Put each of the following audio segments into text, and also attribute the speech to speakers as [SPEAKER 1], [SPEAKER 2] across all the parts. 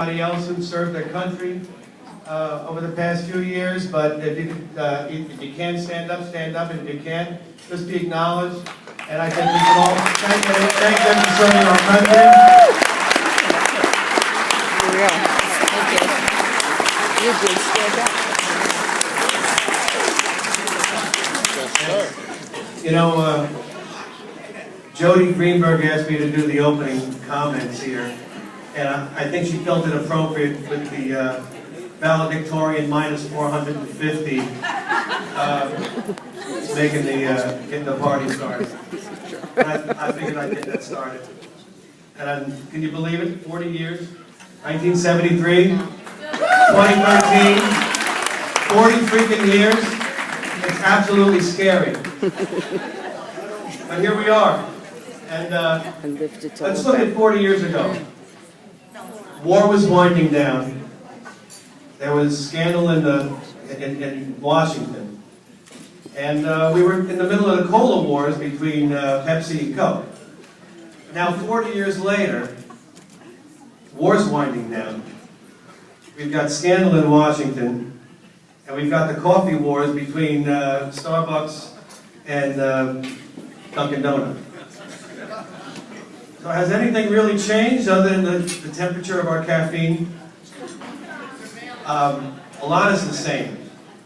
[SPEAKER 1] Everybody else who served their country over the past few years, but if you can stand up, and if you can't, just be acknowledged. And I think we can all thank them for serving our country.
[SPEAKER 2] Here we go. Thank you. You did stand up.
[SPEAKER 1] You know, Jody Greenberg asked me to do the opening comments here, and I think she felt it appropriate with the valedictorian minus 450 getting the party started. And I figured I'd get that started. And can you believe it? 40 years, 1973, 2013, 40 freaking years. It's absolutely scary. But here we are. And let's look at 40 years ago. War was winding down. There was scandal in Washington. And we were in the middle of the cola wars between Pepsi and Coke. Now, 40 years later, war's winding down. We've got scandal in Washington, and we've got the coffee wars between Starbucks and Dunkin' Donuts. So has anything really changed other than the temperature of our caffeine? A lot is the same.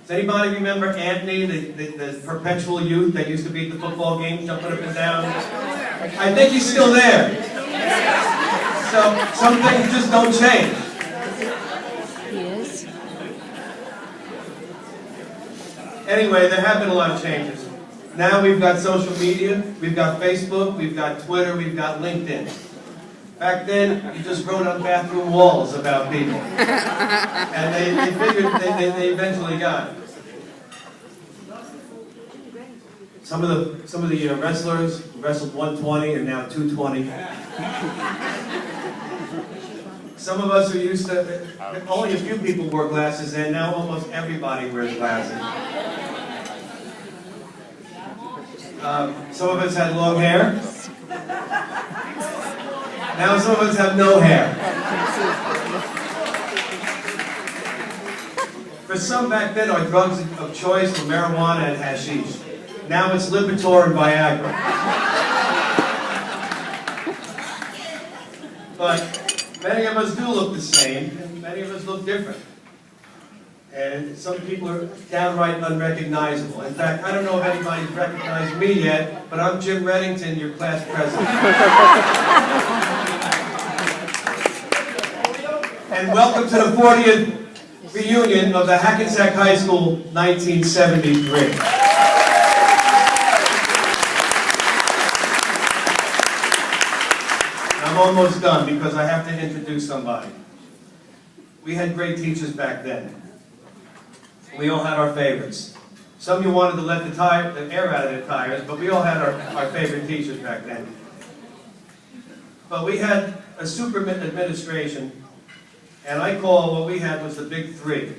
[SPEAKER 1] Does anybody remember Anthony, the perpetual youth that used to be at the football game, jumping up and down? I think he's still there. So some things just don't change.
[SPEAKER 2] He is.
[SPEAKER 1] Anyway, there have been a lot of changes. Now we've got social media, we've got Facebook, we've got Twitter, we've got LinkedIn. Back then, you just wrote on bathroom walls about people. And they figured, they eventually got it. Some of the wrestlers wrestled 120 and now 220. Some of us are used to, only a few people wore glasses and now almost everybody wears glasses. Some of us had long hair. Now some of us have no hair. For some back then, our drugs of choice were marijuana and hashish. Now it's Lipitor and Viagra. But many of us do look the same, and many of us look different. And some people are downright unrecognizable. In fact, I don't know if anybody's recognized me yet, but I'm Jim Reddington, your class president. And welcome to the 40th reunion of the Hackensack High School 1973. I'm almost done because I have to introduce somebody. We had great teachers back then. We all had our favorites. Some of you wanted to let the air out of their tires, but we all had our favorite teachers back then. But we had a super administration, and I call what we had was the Big Three.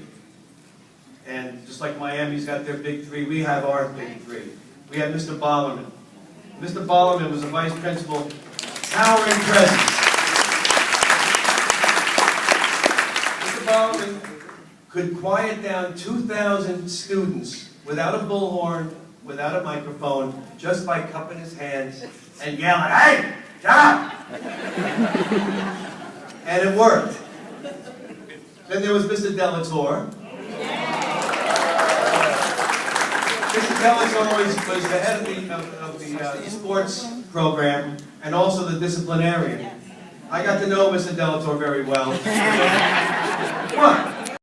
[SPEAKER 1] And just like Miami's got their Big Three, we have our Big Three. We had Mr. Bollerman. Mr. Bollerman was a vice principal, towering presence. Mr. Bollerman could quiet down 2,000 students without a bullhorn, without a microphone, just by cupping his hands and yelling, "Hey, shut up!" And it worked. Then there was Mr. Delator. Mr. Delator was the head of the sports program and also the disciplinarian. I got to know Mr. Delator very well. What?